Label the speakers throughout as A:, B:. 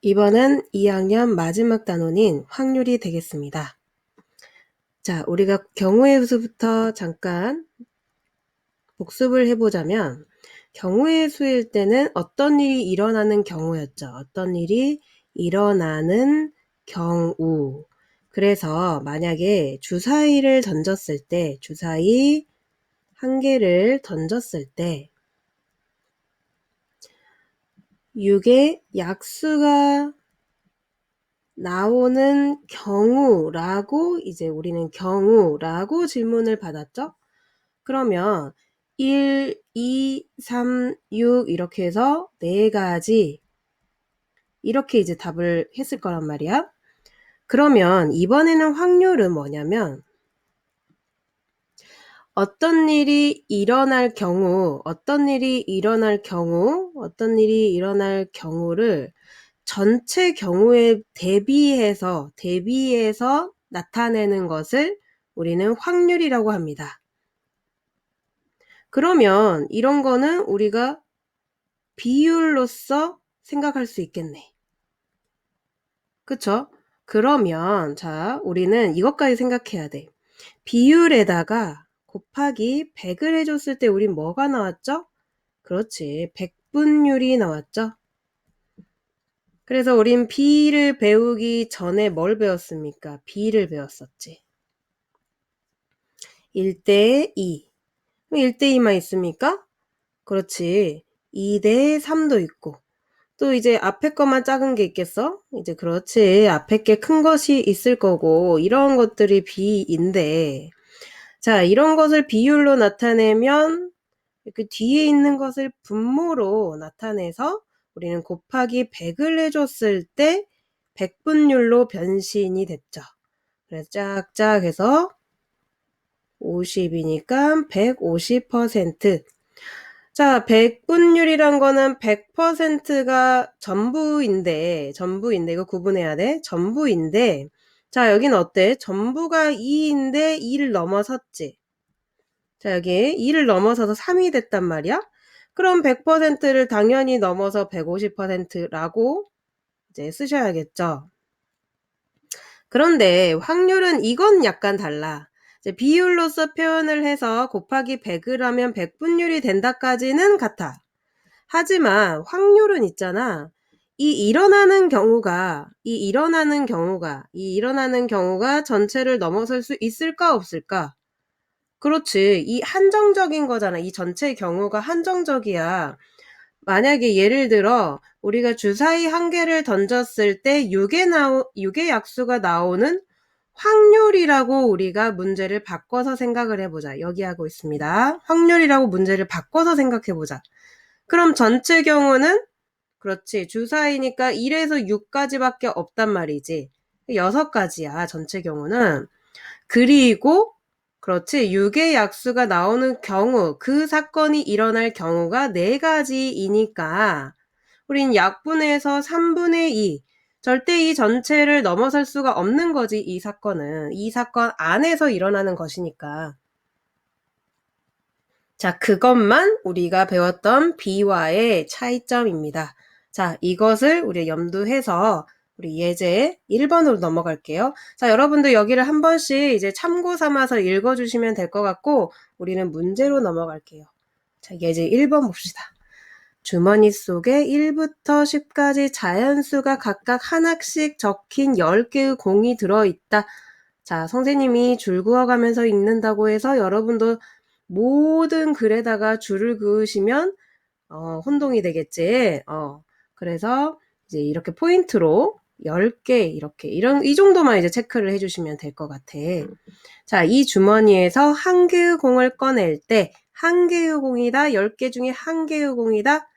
A: 이번은 2학년 마지막 단원인 확률이 되겠습니다. 자, 우리가 경우의 수부터 잠깐 복습을 해보자면 경우의 수일 때는 어떤 일이 일어나는 경우였죠. 어떤 일이 일어나는 경우. 그래서 만약에 주사위를 던졌을 때, 주사위 한 개를 던졌을 때 6의 약수가 나오는 경우라고 이제 우리는 경우라고 질문을 받았죠. 그러면 1, 2, 3, 6 이렇게 해서 4가지 이렇게 이제 답을 했을 거란 말이야. 그러면 이번에는 확률은 뭐냐면 어떤 일이 일어날 경우, 어떤 일이 일어날 경우를 전체 경우에 대비해서 나타내는 것을 우리는 확률이라고 합니다. 그러면 이런 거는 우리가 비율로서 생각할 수 있겠네. 그쵸? 그러면 자, 우리는 이것까지 생각해야 돼. 비율에다가 곱하기 100을 해줬을 때 우린 뭐가 나왔죠? 그렇지. 백분율이 나왔죠? 그래서 우린 B를 배우기 전에 뭘 배웠습니까? B를 배웠었지. 1대 2. 1대 2만 있습니까? 그렇지. 2대 3도 있고. 또 이제 앞에 것만 작은 게 있겠어? 이제 그렇지. 앞에 게 큰 것이 있을 거고 이런 것들이 B인데 자, 이런 것을 비율로 나타내면 그 뒤에 있는 것을 분모로 나타내서 우리는 곱하기 100을 해줬을 때 백분율로 변신이 됐죠. 그래서 짝짝 해서 50이니까 150%. 자, 백분율이란 거는 100%가 전부인데 이거 구분해야 돼. 전부인데 자, 여긴 어때? 전부가 2인데 2를 넘어섰지. 자, 여기 2를 넘어서서 3이 됐단 말이야. 그럼 100%를 당연히 넘어서 150%라고 이제 쓰셔야겠죠. 그런데 확률은 이건 약간 달라. 이제 비율로서 표현을 해서 곱하기 100을 하면 백분율이 된다까지는 같아. 하지만 확률은 있잖아. 이 일어나는 경우가 전체를 넘어설 수 있을까 없을까? 그렇지. 이 한정적인 거잖아. 이 전체 경우가 한정적이야. 만약에 예를 들어 우리가 주사위 한 개를 던졌을 때 6의 약수가 나오는 확률이라고 우리가 문제를 바꿔서 생각을 해보자. 여기 하고 있습니다. 확률이라고 문제를 바꿔서 생각해보자. 그럼 전체 경우는 그렇지. 주사위니까 1에서 6까지밖에 없단 말이지. 6가지야. 전체 경우는. 그리고 그렇지. 6의 약수가 나오는 경우, 그 사건이 일어날 경우가 4가지이니까 우린 약분해서 3분의 2. 절대 이 전체를 넘어설 수가 없는 거지, 이 사건은. 이 사건 안에서 일어나는 것이니까. 자, 그것만 우리가 배웠던 B와의 차이점입니다. 자, 이것을 우리 염두해서 우리 예제 1번으로 넘어갈게요. 자, 여러분들 여기를 한 번씩 이제 참고 삼아서 읽어주시면 될 것 같고 우리는 문제로 넘어갈게요. 자, 예제 1번 봅시다. 주머니 속에 1부터 10까지 자연수가 각각 하나씩 적힌 10개의 공이 들어있다. 자, 선생님이 줄 그어가면서 읽는다고 해서 여러분도 모든 글에다가 줄을 그으시면 혼동이 되겠지. 그래서 이제 이렇게 포인트로 10개 이 정도만 이제 체크를 해주시면 될 것 같아. 자, 이 주머니에서 한 개의 공을 꺼낼 때 한 개의 공이다, 10개 중에 한 개의 공이다.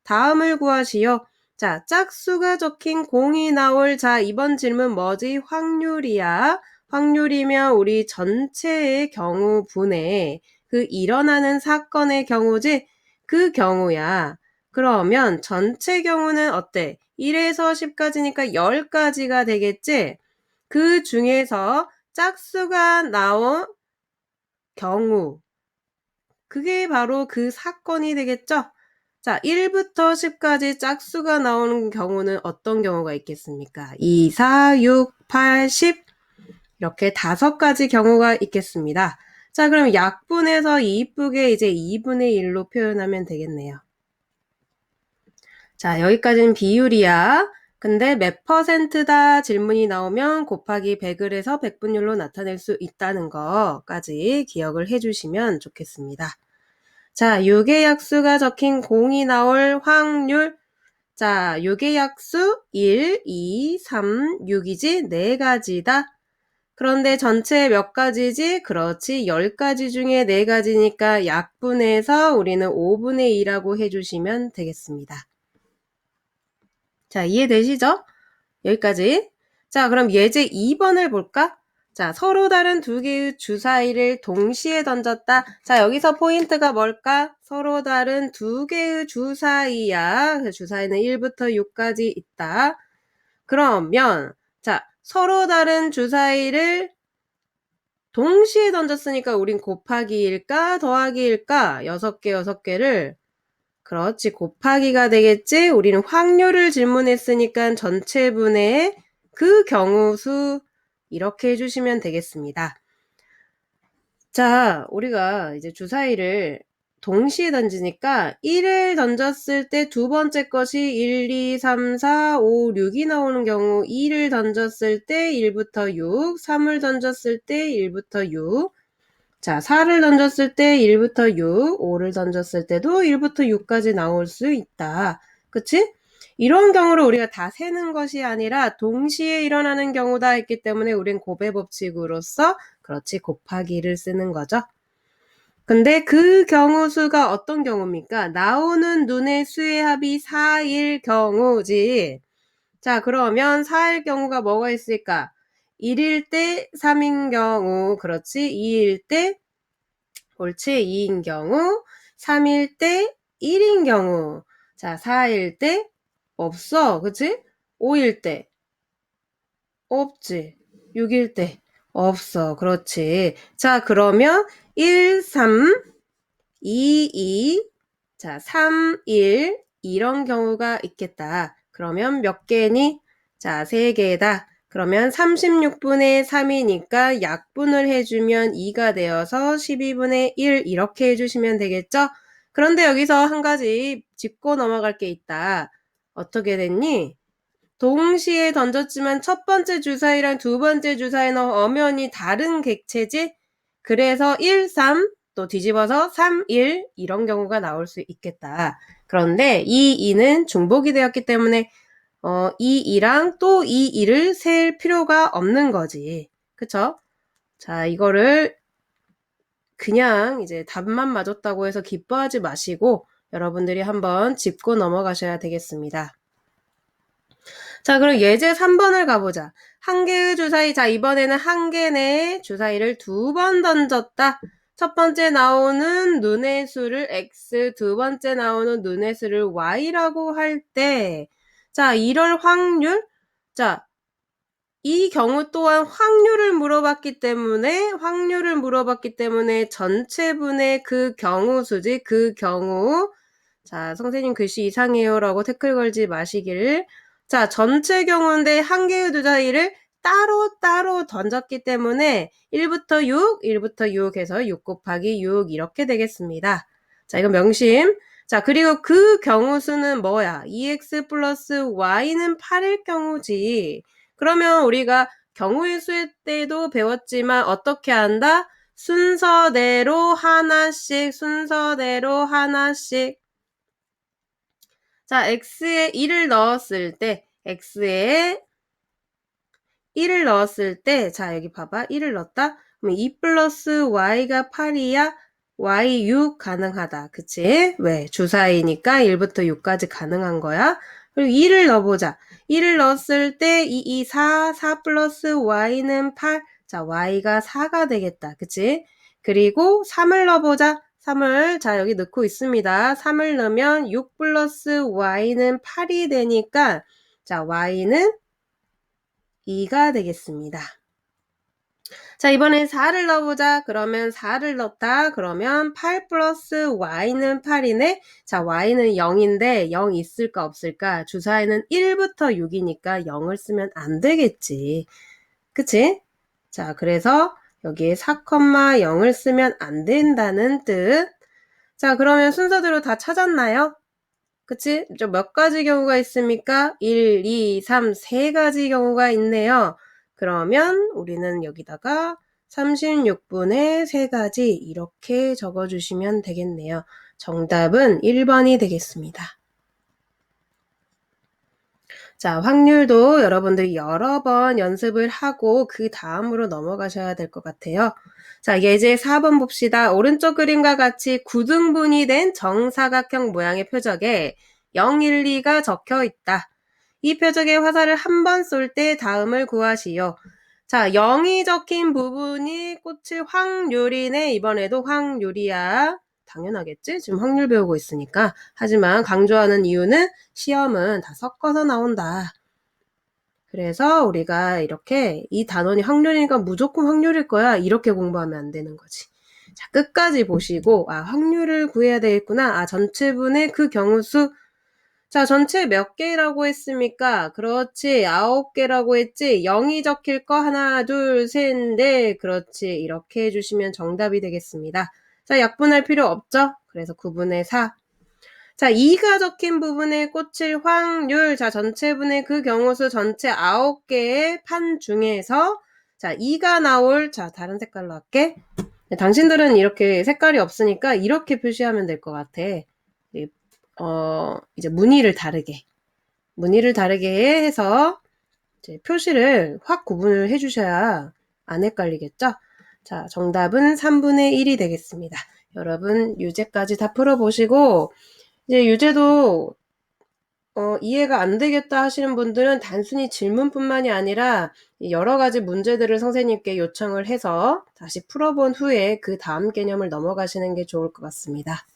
A: 다음을 구하시오. 자, 짝수가 적힌 공이 나올 자, 이번 질문 뭐지? 확률이야. 확률이면 우리 전체의 경우분의 그 일어나는 사건의 경우지? 그 경우야. 그러면 전체 경우는 어때? 1에서 10까지니까 10가지가 되겠지? 그 중에서 짝수가 나온 경우. 그게 바로 그 사건이 되겠죠? 자, 1부터 10까지 짝수가 나오는 경우는 어떤 경우가 있겠습니까? 2, 4, 6, 8, 10 이렇게 5가지 경우가 있겠습니다. 자, 그럼 약분해서 이쁘게 이제 2분의 1로 표현하면 되겠네요. 자, 여기까지는 비율이야. 근데 몇 %다 질문이 나오면 곱하기 100을 해서 백분율로 나타낼 수 있다는 거까지 기억을 해주시면 좋겠습니다. 자, 요계약수가 적힌 공이 나올 확률. 자, 요계약수 1, 2, 3, 6이지 4가지다. 그런데 전체 몇 가지지? 그렇지, 10가지 중에 4가지니까 약분해서 우리는 5분의 2라고 해주시면 되겠습니다. 자, 이해되시죠? 여기까지. 자, 그럼 예제 2번을 볼까? 자, 서로 다른 두 개의 주사위를 동시에 던졌다. 자, 여기서 포인트가 뭘까? 서로 다른 두 개의 주사위야. 그 주사위는 1부터 6까지 있다. 그러면 자, 서로 다른 주사위를 동시에 던졌으니까 우린 곱하기일까? 더하기일까? 6개, 6개를 그렇지, 곱하기가 되겠지? 우리는 확률을 질문했으니까 전체분의 그 경우수 이렇게 해주시면 되겠습니다. 자, 우리가 이제 주사위를 동시에 던지니까 1을 던졌을 때 두 번째 것이 1, 2, 3, 4, 5, 6이 나오는 경우 2를 던졌을 때 1부터 6, 3을 던졌을 때 1부터 6, 자, 4를 던졌을 때 1부터 6, 5를 던졌을 때도 1부터 6까지 나올 수 있다. 그치? 이런 경우를 우리가 다 세는 것이 아니라 동시에 일어나는 경우다 했기 때문에 우린 곱의 법칙으로서 그렇지, 곱하기를 쓰는 거죠. 근데 그 경우 수가 어떤 경우입니까? 나오는 눈의 수의 합이 4일 경우지. 자, 그러면 4일 경우가 뭐가 있을까? 1일 때 3인 경우, 그렇지, 2일 때 옳지, 2인 경우, 3일 때 1인 경우, 자, 4일 때 없어, 그치? 5일 때 없지, 6일 때 없어, 그렇지. 자, 그러면 1, 3, 2, 2, 자, 3, 1 이런 경우가 있겠다. 그러면 몇 개니? 자, 3개다. 그러면 36분의 3이니까 약분을 해주면 2가 되어서 12분의 1 이렇게 해주시면 되겠죠? 그런데 여기서 한 가지 짚고 넘어갈 게 있다. 어떻게 됐니? 동시에 던졌지만 첫 번째 주사위랑 두 번째 주사위는 엄연히 다른 객체지? 그래서 1, 3, 또 뒤집어서 3, 1 이런 경우가 나올 수 있겠다. 그런데 이 2는 중복이 되었기 때문에 이 2랑 또 이 2를 셀 필요가 없는 거지. 그쵸? 자, 이거를 그냥 이제 답만 맞았다고 해서 기뻐하지 마시고 여러분들이 한번 짚고 넘어가셔야 되겠습니다. 자, 그럼 예제 3번을 가보자. 한 개의 주사위, 자, 이번에는 한 개 내에 주사위를 2번 던졌다. 첫 번째 나오는 눈의 수를 x, 두 번째 나오는 눈의 수를 y라고 할 때, 자, 이럴 확률, 자, 이 경우 또한 확률을 물어봤기 때문에 전체분의 그 경우 수지, 그 경우, 자, 선생님 글씨 이상해요 라고 태클 걸지 마시기를. 자, 전체 경우인데 한 개의 주사위를 따로 던졌기 때문에 1부터 6, 1부터 6 해서 6 곱하기 6 이렇게 되겠습니다. 자, 이거 명심. 자, 그리고 그 경우 수는 뭐야? 2x 플러스 y는 8일 경우지. 그러면 우리가 경우의 수의 때도 배웠지만 어떻게 한다? 순서대로 하나씩. 자, x에 1을 넣었을 때, 자, 여기 봐봐. 1을 넣었다? 그럼 2 플러스 y가 8이야? y 6 가능하다. 그치? 왜? 주사위니까 1부터 6까지 가능한 거야. 그리고 2를 넣어보자. 2를 넣었을 때 2, 4 플러스 y는 8. 자, y가 4가 되겠다. 그치? 그리고 3을 넣어보자. 3을 자 여기 넣고 있습니다. 3을 넣으면 6 플러스 y는 8이 되니까 자 y는 2가 되겠습니다. 자, 이번엔 4를 넣어보자. 그러면 4를 넣었다. 그러면 8 플러스 y는 8이네. 자, y는 0인데 0 있을까 없을까? 주사위는 1부터 6이니까 0을 쓰면 안 되겠지. 그치? 자, 그래서 여기에 4,0을 쓰면 안 된다는 뜻. 자, 그러면 순서대로 다 찾았나요? 그치? 몇 가지 경우가 있습니까? 1, 2, 3, 3가지 경우가 있네요. 그러면 우리는 여기다가 36분의 3가지 이렇게 적어주시면 되겠네요. 정답은 1번이 되겠습니다. 자, 확률도 여러분들 여러 번 연습을 하고 그 다음으로 넘어가셔야 될 것 같아요. 자, 예제 4번 봅시다. 오른쪽 그림과 같이 9등분이 된 정사각형 모양의 표적에 0, 1, 2가 적혀 있다. 이 표적의 화살을 한 번 쏠 때 다음을 구하시오. 자, 0이 적힌 부분이 꽂힐 확률이네. 이번에도 확률이야. 당연하겠지? 지금 확률 배우고 있으니까. 하지만 강조하는 이유는 시험은 다 섞어서 나온다. 그래서 우리가 이렇게 이 단원이 확률이니까 무조건 확률일 거야. 이렇게 공부하면 안 되는 거지. 자, 끝까지 보시고 확률을 구해야 되겠구나. 전체분의 그 경우수. 자, 전체 몇 개라고 했습니까? 그렇지. 9개라고 했지. 0이 적힐 거 하나, 둘, 셋, 넷. 그렇지. 이렇게 해주시면 정답이 되겠습니다. 자, 약분할 필요 없죠? 그래서 9분의 4. 자, 2가 적힌 부분에 꽂힐 확률. 자, 전체분의 그 경우수 전체 9개의 판 중에서 자, 2가 나올, 자, 다른 색깔로 할게. 당신들은 이렇게 색깔이 없으니까 이렇게 표시하면 될 것 같아. 이제 무늬를 다르게 해서 이제 표시를 확 구분을 해주셔야 안 헷갈리겠죠? 자, 정답은 3분의 1이 되겠습니다. 여러분, 유제까지 다 풀어보시고, 이제 유제도 이해가 안 되겠다 하시는 분들은 단순히 질문뿐만이 아니라 여러 가지 문제들을 선생님께 요청을 해서 다시 풀어본 후에 그 다음 개념을 넘어가시는 게 좋을 것 같습니다.